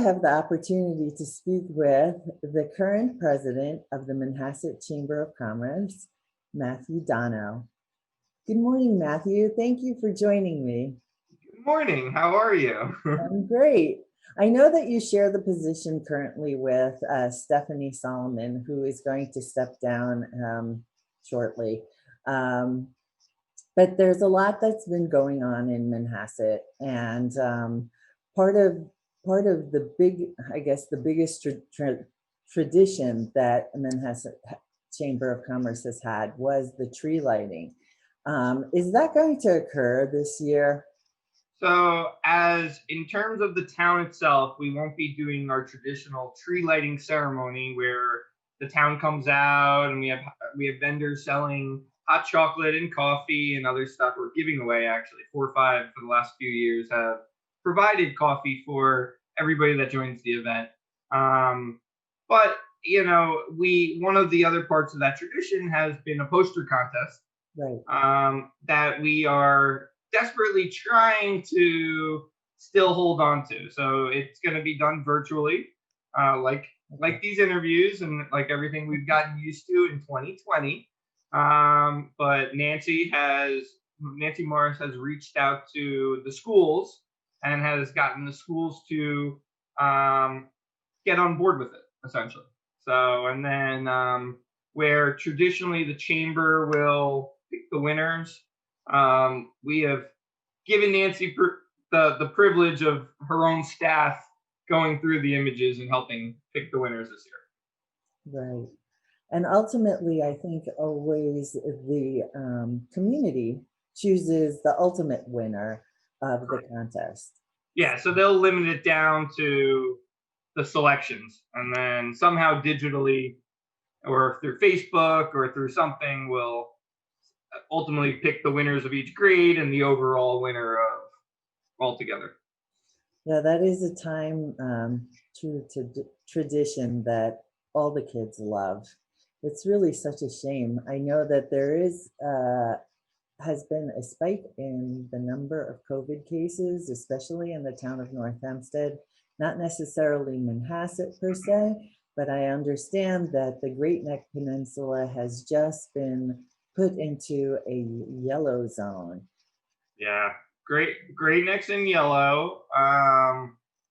have the opportunity to speak with the current president of the Manhasset Chamber of Commerce, Matthew Donno. Good morning, Matthew. Thank you for joining me. Good morning. How are you? I'm great. I know that you share the position currently with Stephanie Solomon, who is going to step down shortly. But there's a lot that's been going on in Manhasset, and part of the biggest tradition that Manhasset Chamber of Commerce has had was the tree lighting. Is that going to occur this year? So, as in terms of the town itself, we won't be doing our traditional tree lighting ceremony where the town comes out and we have vendors selling hot chocolate and coffee and other stuff. We're giving away actually 4 or 5 for the last few years have provided coffee for everybody that joins the event. But one of the other parts of that tradition has been a poster contest, right? That we are desperately trying to still hold on to. So it's going to be done virtually, like these interviews and like everything we've gotten used to in 2020. But Nancy Morris has reached out to the schools and has gotten the schools to get on board with it, essentially. So, and then where traditionally the chamber will pick the winners, we have given Nancy the privilege of her own staff going through the images and helping pick the winners this year. Right. And ultimately, I think always the community chooses the ultimate winner of the contest. Yeah, so they'll limit it down to the selections, and then somehow digitally or through Facebook or through something will ultimately pick the winners of each grade and the overall winner of altogether. Yeah, that is a time to tradition that all the kids love. It's really such a shame. I know that there has been a spike in the number of COVID cases, especially in the town of North Hempstead, not necessarily Manhasset per se, but I understand that the Great Neck Peninsula has just been put into a yellow zone. Yeah, Great Neck's in yellow.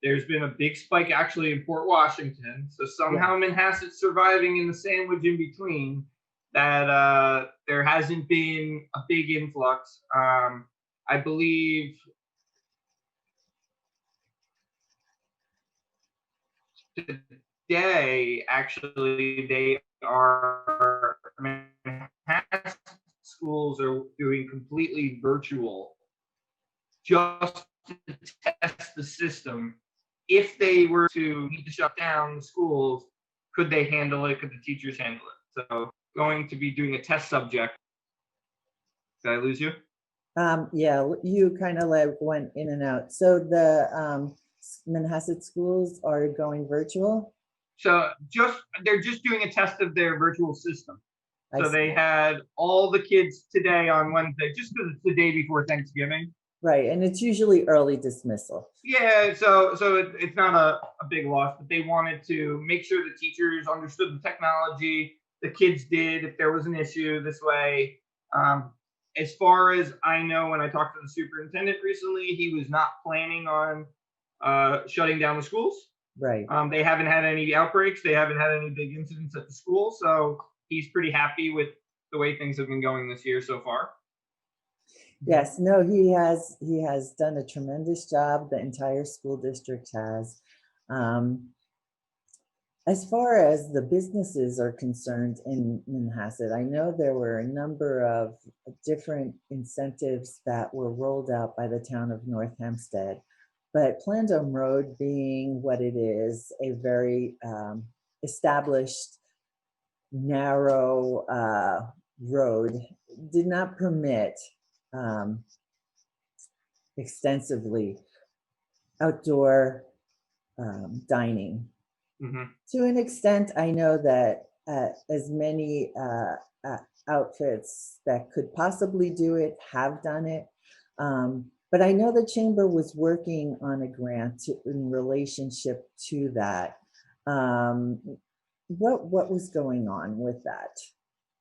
There's been a big spike actually in Port Washington. So somehow Manhasset's surviving in the sandwich in between that there hasn't been a big influx. I believe today, actually, Manhasset schools are doing completely virtual just to test the system. If they were to need to shut down the schools, could they handle it? Could the teachers handle it? So going to be doing a test subject. Did I lose you? Yeah, you kind of like went in and out. So the Manhasset schools are going virtual? So they're just doing a test of their virtual system. So they had all the kids today on Wednesday, just because it's the day before Thanksgiving. Right, and it's usually early dismissal. Yeah, so it's not a big loss, but they wanted to make sure the teachers understood the technology. The kids did, if there was an issue this way. As far as I know, when I talked to the superintendent recently, he was not planning on shutting down the schools. Right. They haven't had any outbreaks. They haven't had any big incidents at the school. So he's pretty happy with the way things have been going this year so far. Yes, no, he has done a tremendous job. The entire school district has. As far as the businesses are concerned in Manhasset, I know there were a number of different incentives that were rolled out by the town of North Hempstead, but Plandome Road being what it is, a very established, narrow road, did not permit extensively outdoor dining. Mm-hmm. To an extent, I know that as many outfits that could possibly do it have done it. But I know the chamber was working on a grant in relationship to that. Um, what was going on with that?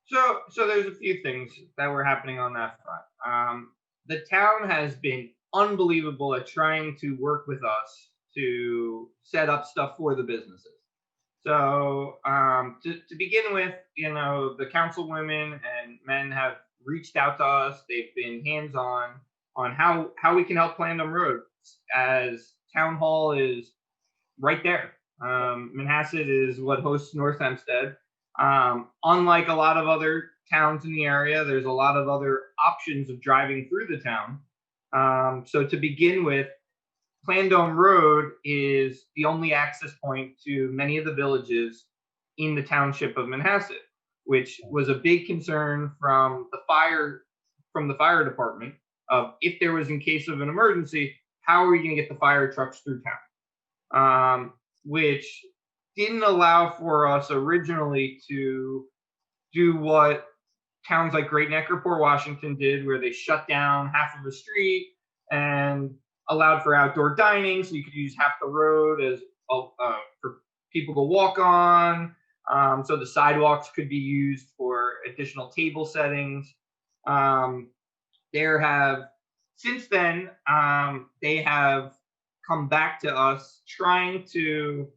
So there's a few things that were happening on that front. The town has been unbelievable at trying to work with us to set up stuff for the businesses. So to begin with, the councilwomen and men have reached out to us. They've been hands on how we can help plan them roads, as town hall is right there. Manhasset is what hosts North Hempstead. Unlike a lot of other towns in the area, there's a lot of other options of driving through the town. So to begin with, Plandome Road is the only access point to many of the villages in the township of Manhasset, which was a big concern from the fire department of, if there was in case of an emergency, how are we going to get the fire trucks through town? Which didn't allow for us originally to do what towns like Great Neck or Port Washington did, where they shut down half of a street and allowed for outdoor dining, so you could use half the road as for people to walk on. So the sidewalks could be used for additional table settings. There have since then they have come back to us trying to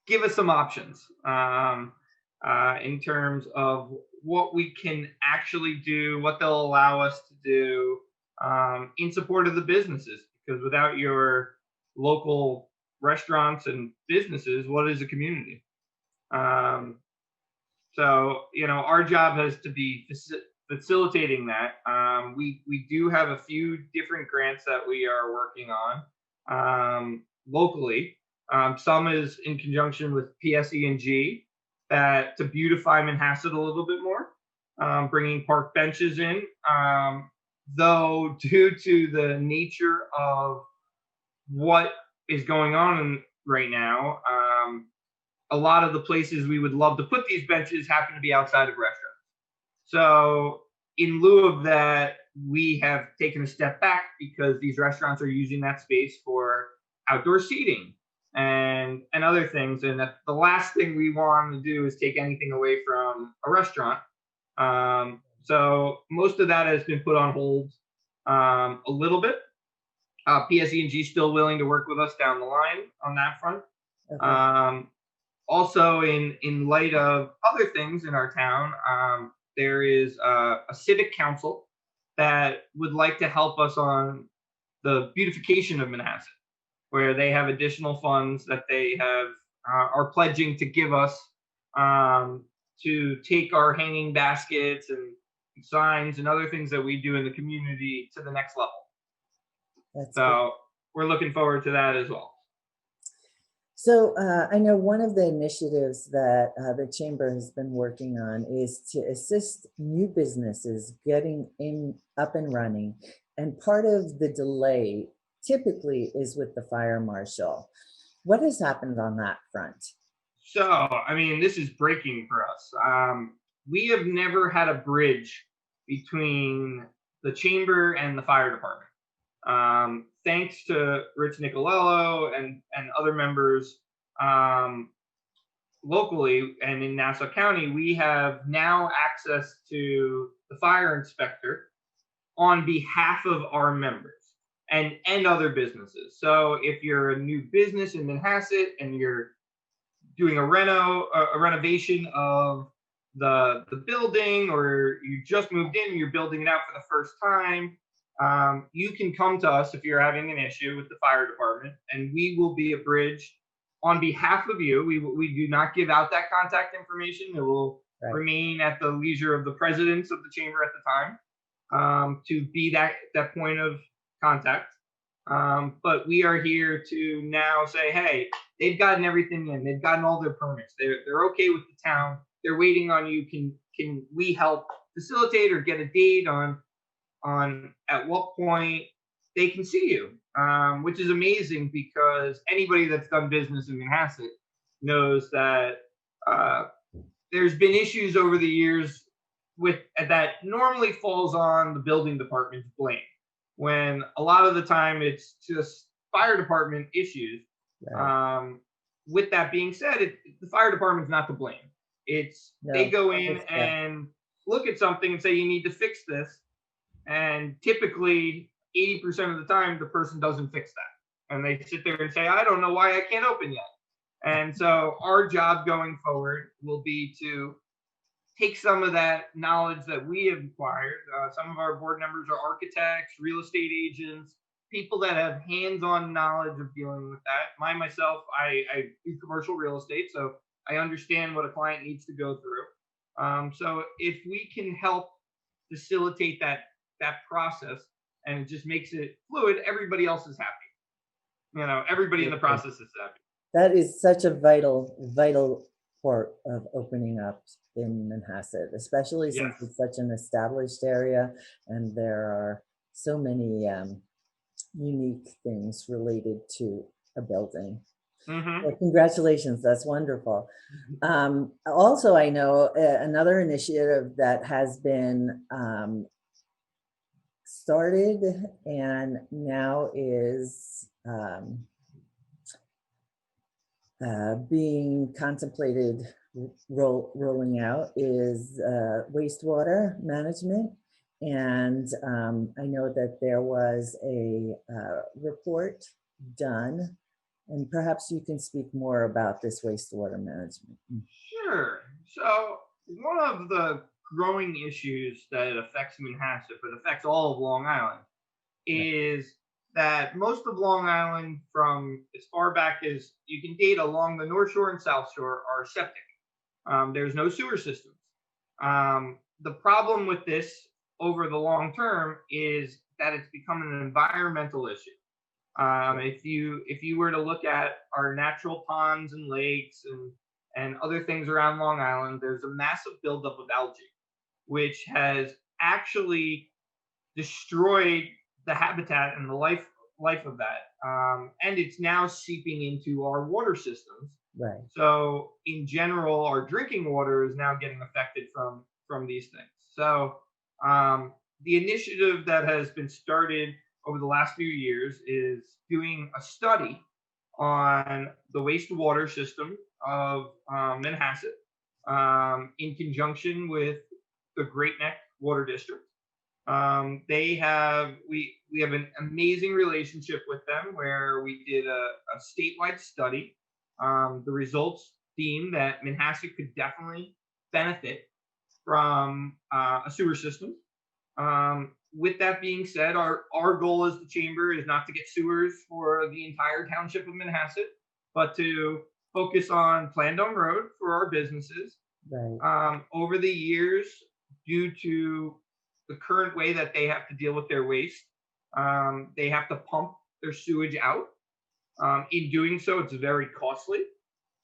give us some options in terms of what we can actually do, what they'll allow us to do in support of the businesses. Because without your local restaurants and businesses, what is a community? So, our job has to be facilitating that. We do have a few different grants that we are working on locally. Some is in conjunction with PSE&G to beautify Manhasset a little bit more, bringing park benches in. Though due to the nature of what is going on right now, a lot of the places we would love to put these benches happen to be outside of restaurants. So in lieu of that, we have taken a step back because these restaurants are using that space for outdoor seating and other things. And the last thing we want to do is take anything away from a restaurant. So most of that has been put on hold a little bit. PSE&G still willing to work with us down the line on that front. Okay. Also, in light of other things in our town, there is a civic council that would like to help us on the beautification of Manhasset, where they have additional funds that they are pledging to give us to take our hanging baskets and signs and other things that we do in the community to the next level. So we're looking forward to that as well. So I know one of the initiatives that the Chamber has been working on is to assist new businesses getting up and running. And part of the delay typically is with the fire marshal. What has happened on that front? So, this is breaking for us. We have never had a bridge between the Chamber and the fire department. Thanks to Rich Nicolello and other members locally and in Nassau County, we have now access to the fire inspector on behalf of our members and other businesses. So if you're a new business in Manhasset and you're doing a renovation of the building, or you just moved in, you're building it out for the first time, you can come to us if you're having an issue with the fire department, and we will be a bridge on behalf of you. We do not give out that contact information. It will remain at the leisure of the presidents of the chamber at the time to be that point of contact. But we are here to now say, hey, they've gotten everything in. They've gotten all their permits. They're okay with the town. They're waiting on you. Can we help facilitate or get a date on at what point they can see you, which is amazing, because anybody that's done business in Manhasset knows that there's been issues over the years with that normally falls on the building department's blame, when a lot of the time it's just fire department issues. Right. Um, with that being said, the fire department's not to blame. It's they No, go I in understand. and look at something and say you need to fix this, and typically 80% of the time the person doesn't fix that, and they sit there and say, I don't know why I can't open yet. And so our job going forward will be to take some of that knowledge that we have acquired. Some of our board members are architects, real estate agents, people that have hands-on knowledge of dealing with that. Myself, I do commercial real estate, so I understand what a client needs to go through. So if we can help facilitate that process, and it just makes it fluid, everybody else is happy. Everybody in the process is happy. That is such a vital part of opening up in Manhasset, especially since Yes. it's such an established area and there are so many unique things related to a building. Mm-hmm. Well, congratulations, that's wonderful. Also, I know another initiative that has been started and now is being contemplated rolling out is wastewater management. And I know that there was a report done, and perhaps you can speak more about this wastewater management. Sure. So one of the growing issues that affects Manhasset, but affects all of Long Island, is that most of Long Island, from as far back as you can date along the North Shore and South Shore, are septic. There's no sewer systems. The problem with this over the long term is that it's become an environmental issue. If you were to look at our natural ponds and lakes and other things around Long Island, there's a massive buildup of algae, which has actually destroyed the habitat and the life of that, and it's now seeping into our water systems. Right. So in general, our drinking water is now getting affected from these things. So the initiative that has been started over the last few years is doing a study on the wastewater system of Manhasset, in conjunction with the Great Neck Water District. We have an amazing relationship with them, where we did a statewide study. The results deemed that Manhasset could definitely benefit from a sewer system. With that being said, our goal as the chamber is not to get sewers for the entire township of Manhasset, but to focus on Plandome Road for our businesses. Right. Over the years, due to the current way that they have to deal with their waste, they have to pump their sewage out. In doing so, it's very costly.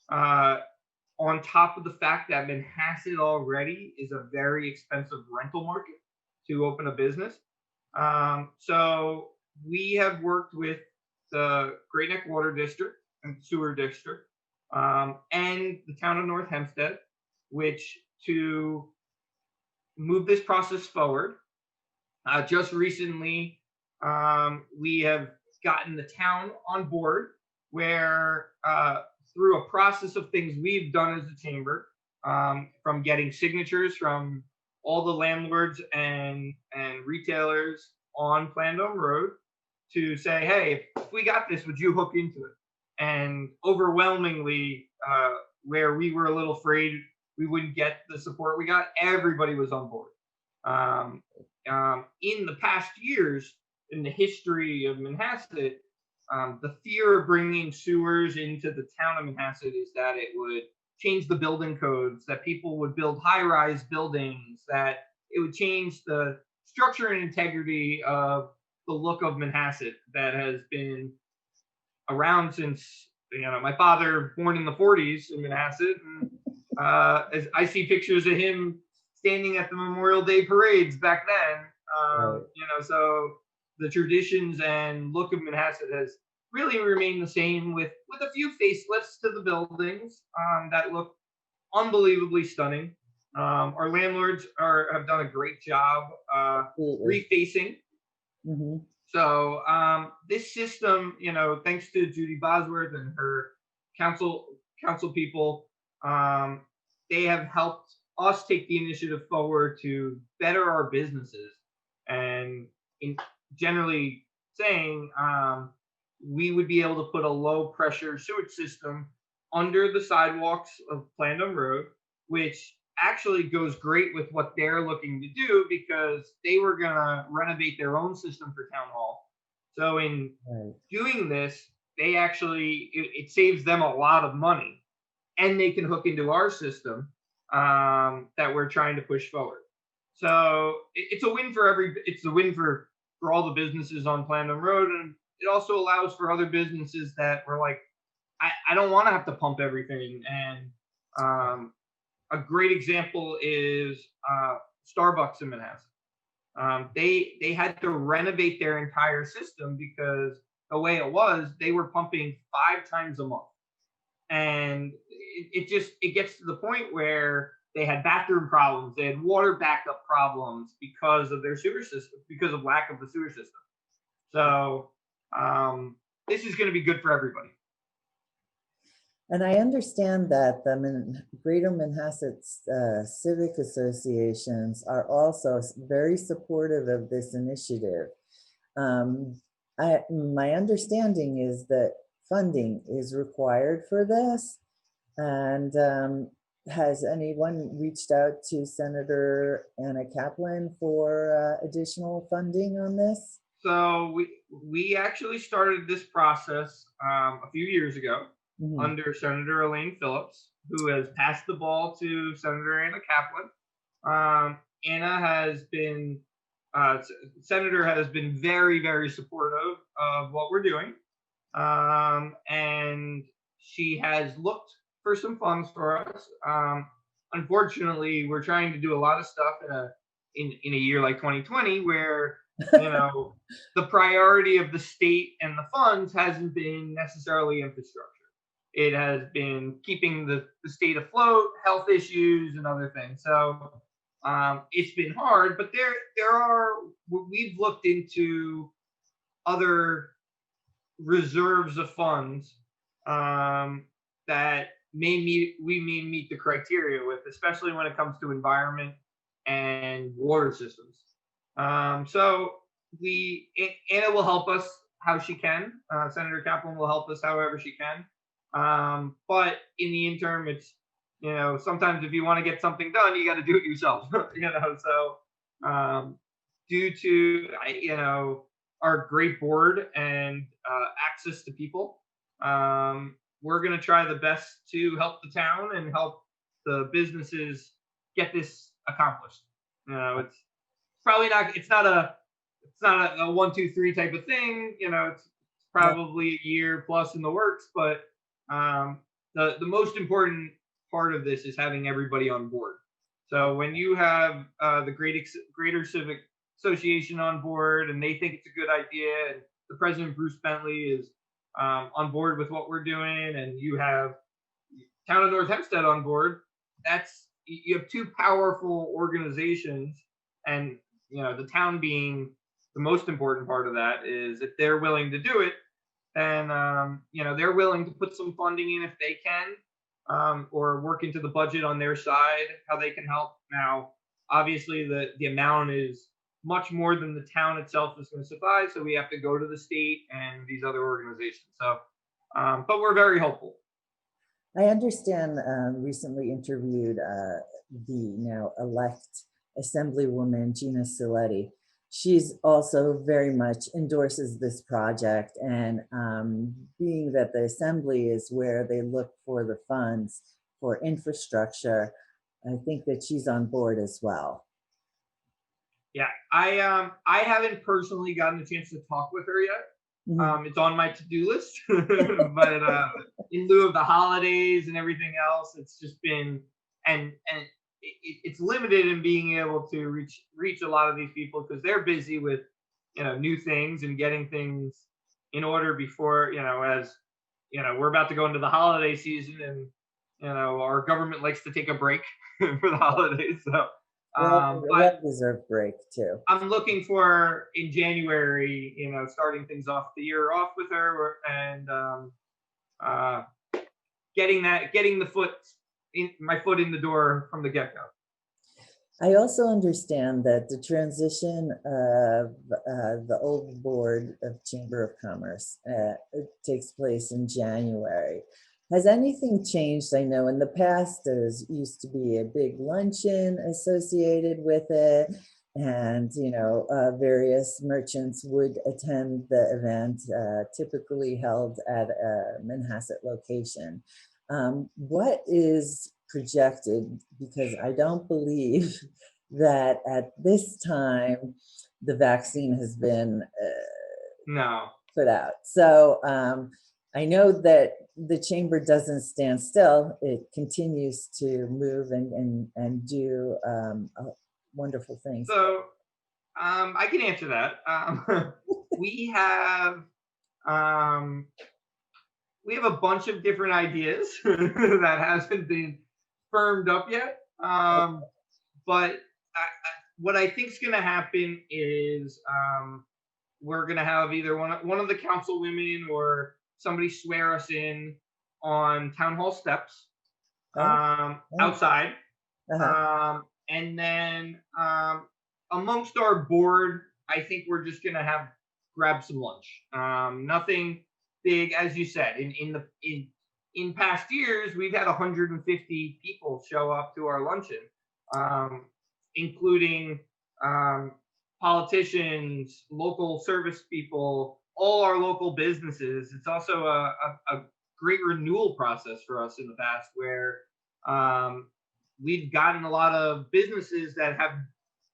On top of the fact that Manhasset already is a very expensive rental market to open a business. So we have worked with the Great Neck Water District and Sewer District, and the town of North Hempstead, which to move this process forward. Just recently, we have gotten the town on board, where through a process of things we've done as a chamber, from getting signatures from all the landlords and retailers on Plandome Road to say, hey, if we got this, would you hook into it? And overwhelmingly, where we were a little afraid we wouldn't get the support we got, everybody was on board. In the past years, in the history of Manhasset, the fear of bringing sewers into the town of Manhasset is that it would change the building codes, that people would build high-rise buildings, that it would change the structure and integrity of the look of Manhasset that has been around since, my father, born in the 40s in Manhasset. And as I see pictures of him standing at the Memorial Day parades back then, Right. So the traditions and look of Manhasset has really remained the same, with a few facelifts to the buildings that look unbelievably stunning. Our landlords have done a great job Absolutely. refacing. Hmm. So this system, thanks to Judy Bosworth and her council people, um, they have helped us take the initiative forward to better our businesses, and in generally saying we would be able to put a low pressure sewage system under the sidewalks of Plandome Road, which actually goes great with what they're looking to do because they were going to renovate their own system for town hall. So in Right. doing this, they actually it saves them a lot of money, and they can hook into our system that we're trying to push forward. So it's a win for it's a win for all the businesses on Plandome Road, and it also allows for other businesses that were like, I don't want to have to pump everything. And a great example is Starbucks in Manhasset. They had to renovate their entire system because the way it was, they were pumping 5 times a month, and it gets to the point where they had bathroom problems, they had water backup problems because of their sewer system, because of lack of the sewer system. So this is going to be good for everybody. And I understand that the Greater Manhasset civic associations are also very supportive of this initiative. My understanding is that funding is required for this. And has anyone reached out to Senator Anna Kaplan for additional funding on this? So we actually started this process a few years ago under Senator Elaine Phillips, who has passed the ball to Senator Anna Kaplan. Anna has been Senator has been very, very supportive of what we're doing, and she has looked for some funds for us. Unfortunately, we're trying to do a lot of stuff in a year like 2020 where the priority of the state and the funds hasn't been necessarily infrastructure. It has been keeping the state afloat, health issues, and other things. So it's been hard, but we've looked into other reserves of funds that may meet the criteria with, especially when it comes to environment and water systems. So Anna will help us how she can. Senator Kaplan will help us however she can. But in the interim, it's sometimes if you want to get something done, you got to do it yourself. So due to our great board and access to people, we're going to try the best to help the town and help the businesses get this accomplished. It's probably not. It's not a 1, 2, 3 type of thing. It's probably a year plus in the works. But the most important part of this is having everybody on board. So when you have the Greater Civic Association on board and they think it's a good idea, and the president Bruce Bentley is on board with what we're doing, and you have Town of North Hempstead on board, you have two powerful organizations, and the town being the most important part of that is if they're willing to do it, then they're willing to put some funding in if they can, or work into the budget on their side how they can help. Now, obviously, the amount is much more than the town itself is going to suffice, so we have to go to the state and these other organizations. So, but we're very hopeful. I understand. Recently interviewed the now elect Assemblywoman Gina Siletti. She's also very much endorses this project, and being that the assembly is where they look for the funds for infrastructure, I think that she's on board as well. Yeah, I haven't personally gotten a chance to talk with her yet. It's on my to-do list, but in lieu of the holidays and everything else, it's just been and it's limited in being able to reach a lot of these people because they're busy with new things and getting things in order before as we're about to go into the holiday season, and our government likes to take a break for the holidays. So, but well-deserved break too. I'm looking for in January, starting things off the year off with her, and uh, getting my foot in the door from the get go. I also understand that the transition of the old board of Chamber of Commerce it takes place in January. Has anything changed? I know in the past there used to be a big luncheon associated with it, and various merchants would attend the event, typically held at a Manhasset location. What is projected, because I don't believe that at this time the vaccine has been No. put out. So I know that the chamber doesn't stand still. It continues to move and do wonderful things. So I can answer that. We have a bunch of different ideas that hasn't been firmed up yet. But what I think is going to happen is we're going to have either one of the council women or somebody swear us in on town hall steps outside. And then amongst our board, I think we're just going to grab some lunch. Nothing big, as you said. In past years, we've had 150 people show up to our luncheon, including politicians, local service people, all our local businesses. It's also a great renewal process for us in the past, where we've gotten a lot of businesses that have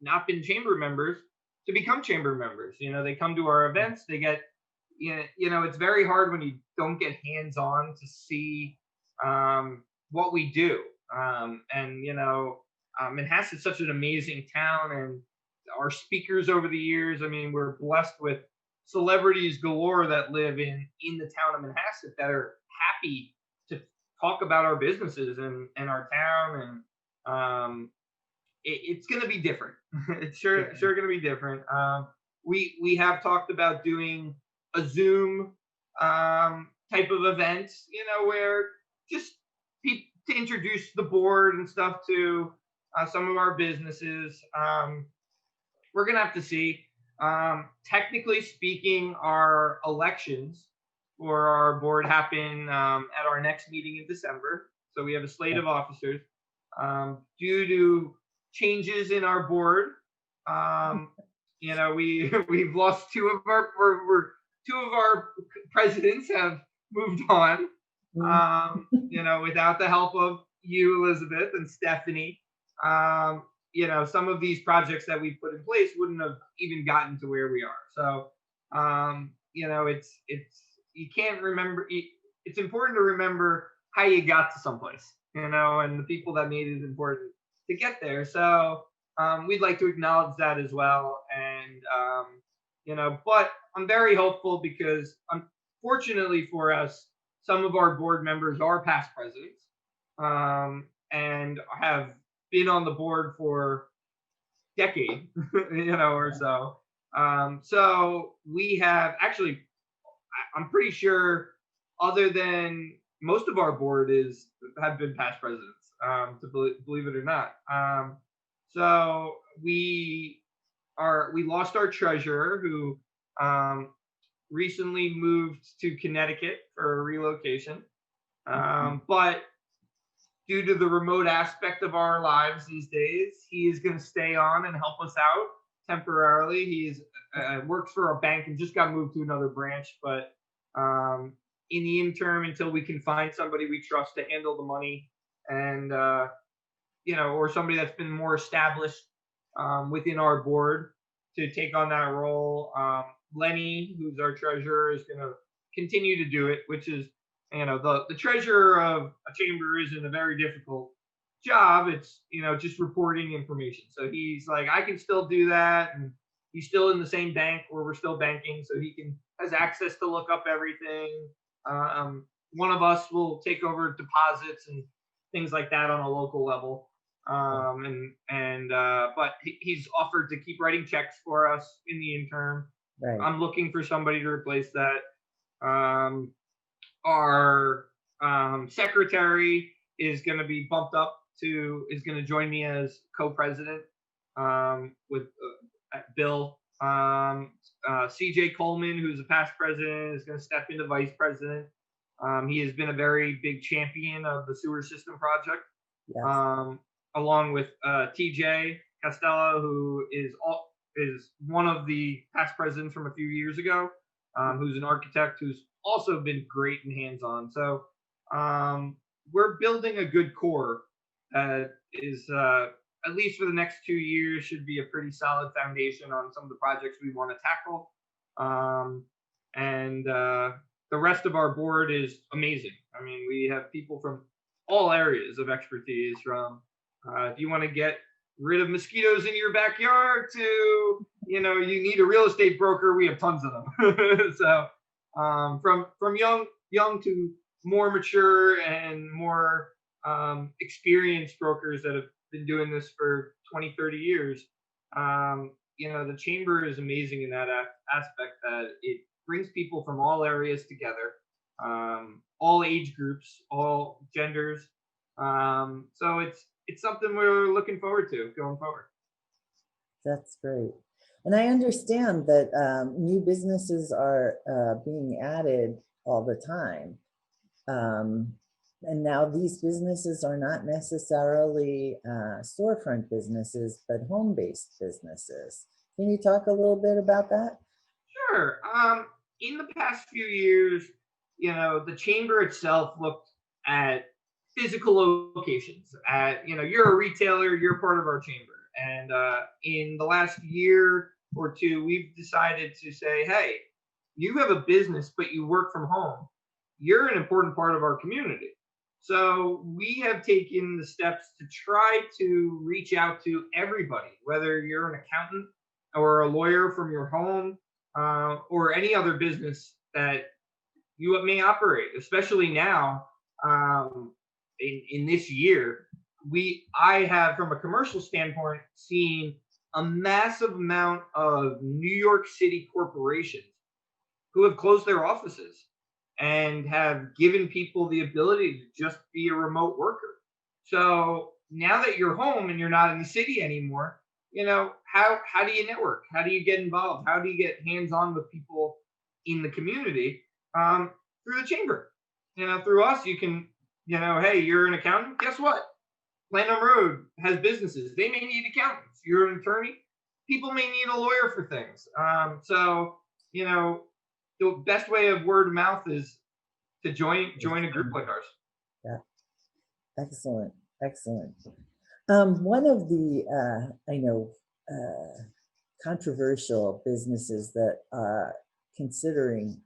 not been chamber members to become chamber members. They come to our events, they get, it's very hard when you don't get hands-on to see what we do. Manhasset's such an amazing town, and our speakers over the years, we're blessed with celebrities galore that live in the town of Manhasset that are happy to talk about our businesses and our town. And it's going to be different. It's sure going to be different. We have talked about doing a Zoom type of event, where just to introduce the board and stuff to some of our businesses. We're going to have to see. Technically speaking, our elections for our board happen at our next meeting in December. So we have a slate of officers. Due to changes in our board, we've lost two of our presidents have moved on. Without the help of you, Elizabeth, and Stephanie, some of these projects that we put in place wouldn't have even gotten to where we are. So, it's you can't remember. It's important to remember how you got to someplace, and the people that made it important to get there. So, we'd like to acknowledge that as well. And, but I'm very hopeful because, unfortunately for us, some of our board members are past presidents and have been on the board for decade, or so. So we have actually, I'm pretty sure, other than most of our board have been past presidents, to believe it or not. So we lost our treasurer, who recently moved to Connecticut for a relocation. But due to the remote aspect of our lives these days, he is going to stay on and help us out temporarily. He's works for a bank and just got moved to another branch. But in the interim, until we can find somebody we trust to handle the money, and or somebody that's been more established within our board to take on that role, Lenny, who's our treasurer, is going to continue to do it, which is, the treasurer of a chamber isn't a very difficult job. It's, just reporting information. So he's like, I can still do that. And he's still in the same bank where we're still banking. So he has access to look up everything. One of us will take over deposits and things like that on a local level. But he's offered to keep writing checks for us in the interim. Right. I'm looking for somebody to replace that. Our secretary is going to be bumped up is going to join me as co-president with Bill. CJ Coleman, who's a past president, is going to step into vice president. He has been a very big champion of the sewer system project. Yes. Along with TJ Costello, who is one of the past presidents from a few years ago, who's an architect who's also been great and hands-on. So we're building a good core that is, at least for the next 2 years, should be a pretty solid foundation on some of the projects we want to tackle. The rest of our board is amazing. I mean, we have people from all areas of expertise, from if you want to get rid of mosquitoes in your backyard to, you need a real estate broker, we have tons of them. So from young to more mature and more experienced brokers that have been doing this for 20, 30 years, the chamber is amazing in that aspect, that it brings people from all areas together, all age groups, all genders. So it's something we're looking forward to going forward. That's great. And I understand that new businesses are being added all the time. And now these businesses are not necessarily storefront businesses, but home-based businesses. Can you talk a little bit about that? Sure. In the past few years, the chamber itself looked at physical locations. You're a retailer, you're part of our chamber. And in the last year or two, we've decided to say, hey, you have a business, but you work from home. You're an important part of our community. So we have taken the steps to try to reach out to everybody, whether you're an accountant or a lawyer from your home, or any other business that you may operate, especially now in this year. I have, from a commercial standpoint, seen a massive amount of New York City corporations who have closed their offices and have given people the ability to just be a remote worker. So now that you're home and you're not in the city anymore, how do you network? How do you get involved? How do you get hands-on with people in the community? Through the chamber. Through us, you can, hey, you're an accountant. Guess what? Planham Road has businesses. They may need accountants. You're an attorney. People may need a lawyer for things. So the best way of word of mouth is to join a group like ours. Yeah. Excellent. One of the I know controversial businesses that are considering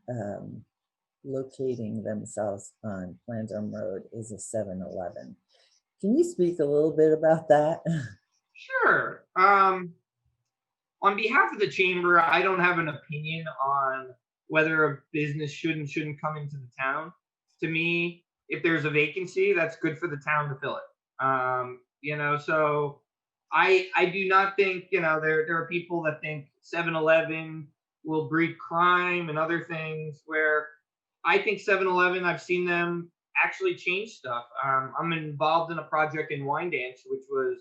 locating themselves on Planham Road is a 7-Eleven. Can you speak a little bit about that? Sure. On behalf of the chamber, I don't have an opinion on whether a business should and shouldn't come into the town. To me, if there's a vacancy, that's good for the town to fill it. So I do not think, there are people that think 7-Eleven will breed crime and other things, where I think 7-Eleven, I've seen them actually change stuff. I'm involved in a project in Wyandanch, which was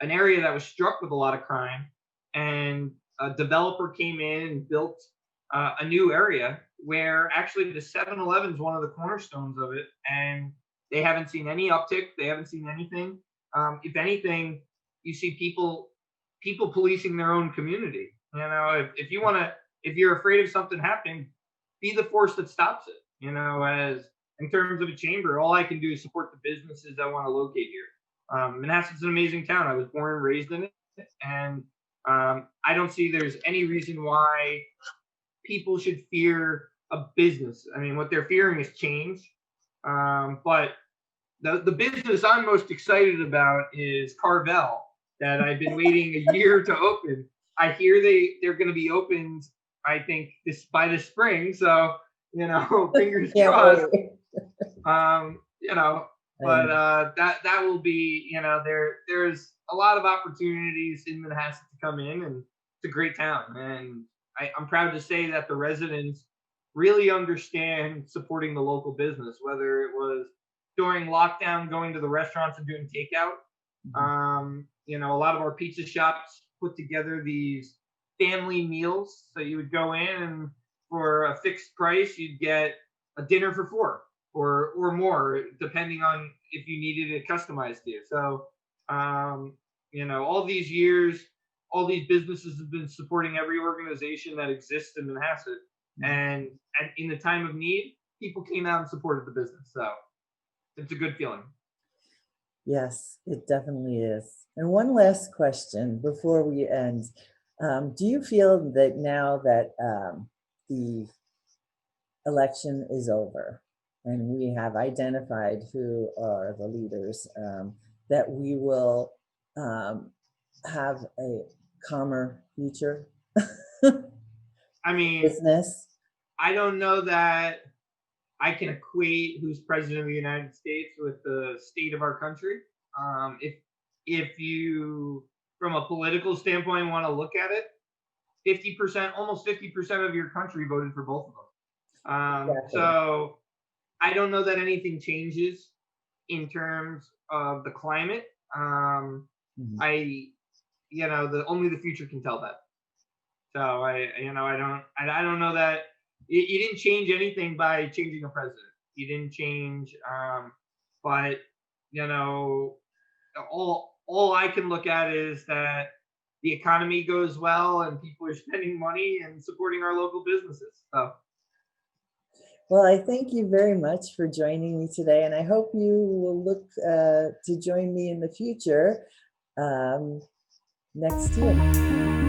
an area that was struck with a lot of crime, and a developer came in and built a new area where actually the 7-Eleven is one of the cornerstones of it, and they haven't seen any uptick. They haven't seen anything. If anything, you see people policing their own community. If you're afraid of something happening, be the force that stops it. As in terms of a chamber, all I can do is support the businesses that want to locate here. Manhasset's an amazing town. I was born and raised in it, and I don't see there's any reason why people should fear a business. I mean, what they're fearing is change. But the business I'm most excited about is Carvel, that I've been waiting a year to open. I hear they're going to be opened, I think, by the spring. So, fingers crossed. but that will be, you know, there's a lot of opportunities in Manhasset to come in, and it's a great town, and I'm proud to say that the residents really understand supporting the local business, whether it was during lockdown going to the restaurants and doing takeout. You know, a lot of our pizza shops put together these family meals, so you would go in and for a fixed price you'd get a dinner for four or more, depending on if you needed it customized to you. So, you know, all these years, all these businesses have been supporting every organization that exists in Manhasset, and in the time of need, people came out and supported the business. So it's a good feeling. Yes, it definitely is. And one last question before we end. Do you feel that now that the election is over and we have identified who are the leaders, that we will have a calmer future? I mean, business? I don't know that I can equate who's president of the United States with the state of our country. If you, from a political standpoint, want to look at it, 50%, almost 50% of your country voted for both of them. Exactly. So I don't know that anything changes in terms of the climate. You know, only the future can tell that. So you know, I don't know that you didn't change anything by changing a president. You didn't change, but you know, all I can look at is that the economy goes well and people are spending money and supporting our local businesses. So. Well, I thank you very much for joining me today, and I hope you will look to join me in the future next year.